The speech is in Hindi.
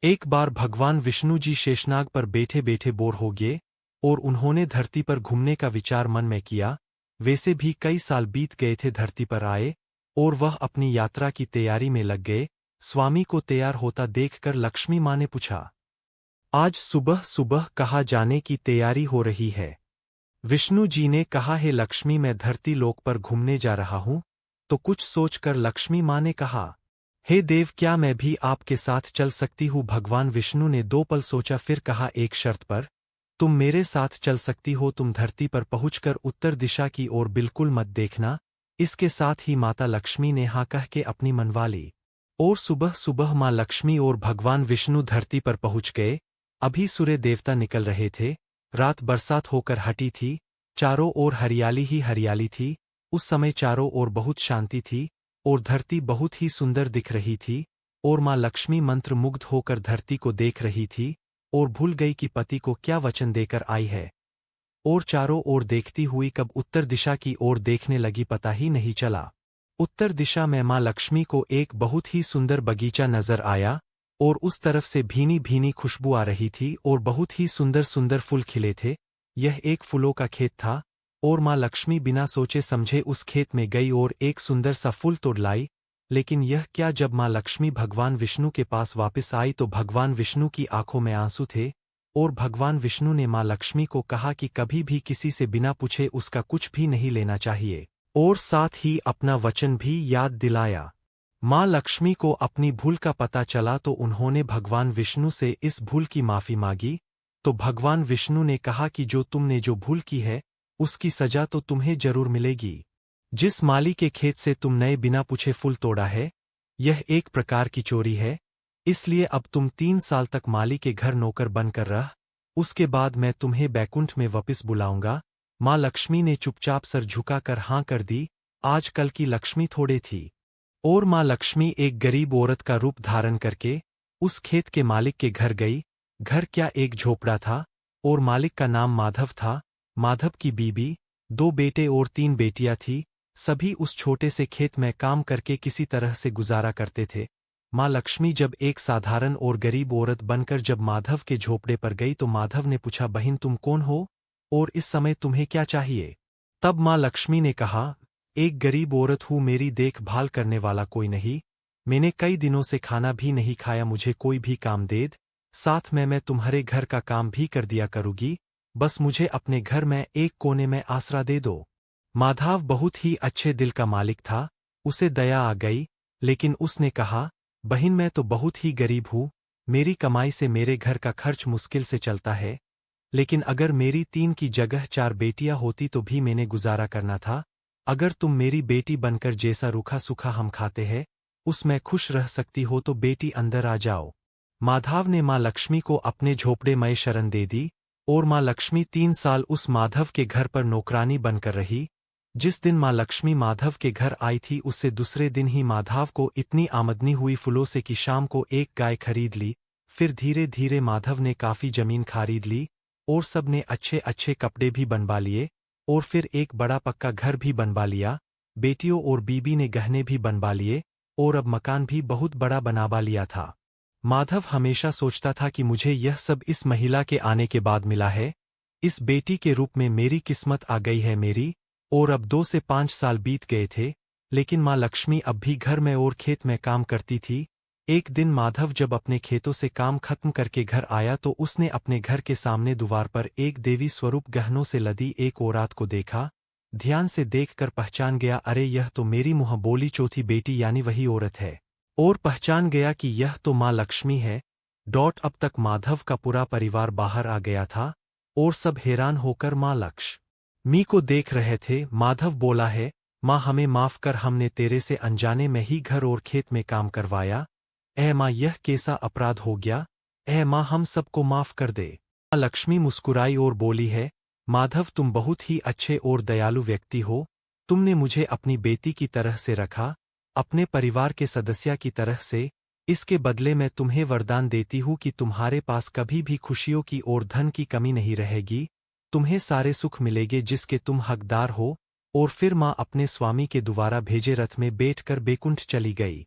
एक बार भगवान विष्णु जी शेषनाग पर बैठे बैठे बोर हो गए और उन्होंने धरती पर घूमने का विचार मन में किया। वैसे भी कई साल बीत गए थे धरती पर आए और वह अपनी यात्रा की तैयारी में लग गए। स्वामी को तैयार होता देखकर लक्ष्मी माँ ने पूछा, आज सुबह सुबह कहाँ जाने की तैयारी हो रही है? विष्णु जी ने कहा, है लक्ष्मी, मैं धरती लोक पर घूमने जा रहा हूँ। तो कुछ सोचकर लक्ष्मी माँ ने कहा, हे देव, क्या मैं भी आपके साथ चल सकती हूँ? भगवान विष्णु ने 2 पल सोचा, फिर कहा, एक शर्त पर। तुम मेरे साथ चल सकती हो। तुम धरती पर पहुंचकर उत्तर दिशा की ओर बिल्कुल मत देखना। इसके साथ ही माता लक्ष्मी ने हाँ कह के अपनी मनवा ली। और सुबह सुबह माँ लक्ष्मी और भगवान विष्णु धरती पर पहुंच गए। अभी सूर्य देवता निकल रहे थे। रात बरसात होकर हटी थी। चारों ओर हरियाली ही हरियाली थी। उस समय चारों ओर बहुत शांति थी और धरती बहुत ही सुंदर दिख रही थी। और माँ लक्ष्मी मंत्रमुग्ध होकर धरती को देख रही थी और भूल गई कि पति को क्या वचन देकर आई है। और चारों ओर देखती हुई कब उत्तर दिशा की ओर देखने लगी, पता ही नहीं चला। उत्तर दिशा में माँ लक्ष्मी को एक बहुत ही सुंदर बगीचा नजर आया और उस तरफ से भीनी भीनी खुशबू आ रही थी और बहुत ही सुंदर सुंदर फूल खिले थे। यह एक फूलों का खेत था और माँ लक्ष्मी बिना सोचे समझे उस खेत में गई और एक सुंदर सा फूल तोड़ लाई। लेकिन यह क्या, जब माँ लक्ष्मी भगवान विष्णु के पास वापस आई तो भगवान विष्णु की आंखों में आंसू थे। और भगवान विष्णु ने माँ लक्ष्मी को कहा कि कभी भी किसी से बिना पूछे उसका कुछ भी नहीं लेना चाहिए और साथ ही अपना वचन भी याद दिलाया। माँ लक्ष्मी को अपनी भूल का पता चला तो उन्होंने भगवान विष्णु से इस भूल की माफी मांगी। तो भगवान विष्णु ने कहा कि जो तुमने जो भूल की है उसकी सजा तो तुम्हें जरूर मिलेगी। जिस माली के खेत से तुमने बिना पूछे फूल तोड़ा है, यह एक प्रकार की चोरी है। इसलिए अब तुम 3 साल तक माली के घर नौकर बनकर रह। उसके बाद मैं तुम्हें बैकुंठ में वापस बुलाऊंगा। माँ लक्ष्मी ने चुपचाप सर झुकाकर हाँ कर दी। आजकल की लक्ष्मी थोड़े थी और माँ लक्ष्मी एक गरीब औरत का रूप धारण करके उस खेत के मालिक के घर गई। घर क्या, एक झोपड़ा था और मालिक का नाम माधव था। माधव की बीबी, 2 बेटे और 3 बेटियां थी। सभी उस छोटे से खेत में काम करके किसी तरह से गुजारा करते थे। माँ लक्ष्मी जब एक साधारण और गरीब औरत बनकर जब माधव के झोपड़े पर गई तो माधव ने पूछा, बहन तुम कौन हो और इस समय तुम्हें क्या चाहिए? तब माँ लक्ष्मी ने कहा, एक गरीब औरत हूँ, मेरी देखभाल करने वाला कोई नहीं। मैंने कई दिनों से खाना भी नहीं खाया, मुझे कोई भी काम दे दे, साथ में मैं तुम्हारे घर का काम भी कर दिया करूँगी। बस मुझे अपने घर में एक कोने में आसरा दे दो। माधव बहुत ही अच्छे दिल का मालिक था। उसे दया आ गई, लेकिन उसने कहा, बहन मैं तो बहुत ही गरीब हूँ। मेरी कमाई से मेरे घर का खर्च मुश्किल से चलता है। लेकिन अगर मेरी 3 की जगह 4 बेटियां होती तो भी मैंने गुजारा करना था। अगर तुम मेरी बेटी बनकर जैसा रूखा सूखा हम खाते हैं उसमें खुश रह सकती हो तो बेटी अंदर आ जाओ। माधव ने माँ लक्ष्मी को अपने झोपड़े में शरण दे दी और माँ लक्ष्मी 3 साल उस माधव के घर पर नौकरानी बनकर रही। जिस दिन माँ लक्ष्मी माधव के घर आई थी उससे दूसरे दिन ही माधव को इतनी आमदनी हुई फूलों से कि शाम को एक गाय खरीद ली। फिर धीरे धीरे माधव ने काफी जमीन खरीद ली और सब ने अच्छे अच्छे कपड़े भी बनवा लिए और फिर एक बड़ा पक्का घर भी बनवा लिया। बेटियों और बीबी ने गहने भी बनवा लिए और अब मकान भी बहुत बड़ा बनवा लिया था। माधव हमेशा सोचता था कि मुझे यह सब इस महिला के आने के बाद मिला है। इस बेटी के रूप में मेरी किस्मत आ गई है मेरी। और अब 2 से 5 साल बीत गए थे, लेकिन माँ लक्ष्मी अब भी घर में और खेत में काम करती थी। एक दिन माधव जब अपने खेतों से काम खत्म करके घर आया तो उसने अपने घर के सामने द्वार पर एक देवी स्वरूप गहनों से लदी एक औरत को देखा। ध्यान से देखकर पहचान गया, अरे यह तो मेरी मुँह बोली चौथी बेटी यानी वही औरत है। और पहचान गया कि यह तो माँ लक्ष्मी है। अब तक माधव का पूरा परिवार बाहर आ गया था और सब हैरान होकर माँ लक्ष्मी को देख रहे थे। माधव बोला, है माँ हमें माफ कर, हमने तेरे से अनजाने में ही घर और खेत में काम करवाया। माँ यह कैसा अपराध हो गया? माँ हम सबको माफ कर दे। माँ लक्ष्मी मुस्कुराई और बोली, है माधव तुम बहुत ही अच्छे और दयालु व्यक्ति हो। तुमने मुझे अपनी बेटी की तरह से रखा, अपने परिवार के सदस्य की तरह से। इसके बदले मैं तुम्हें वरदान देती हूँ कि तुम्हारे पास कभी भी खुशियों की और धन की कमी नहीं रहेगी। तुम्हें सारे सुख मिलेंगे जिसके तुम हकदार हो। और फिर माँ अपने स्वामी के द्वारा भेजे रथ में बैठकर बैकुंठ चली गई।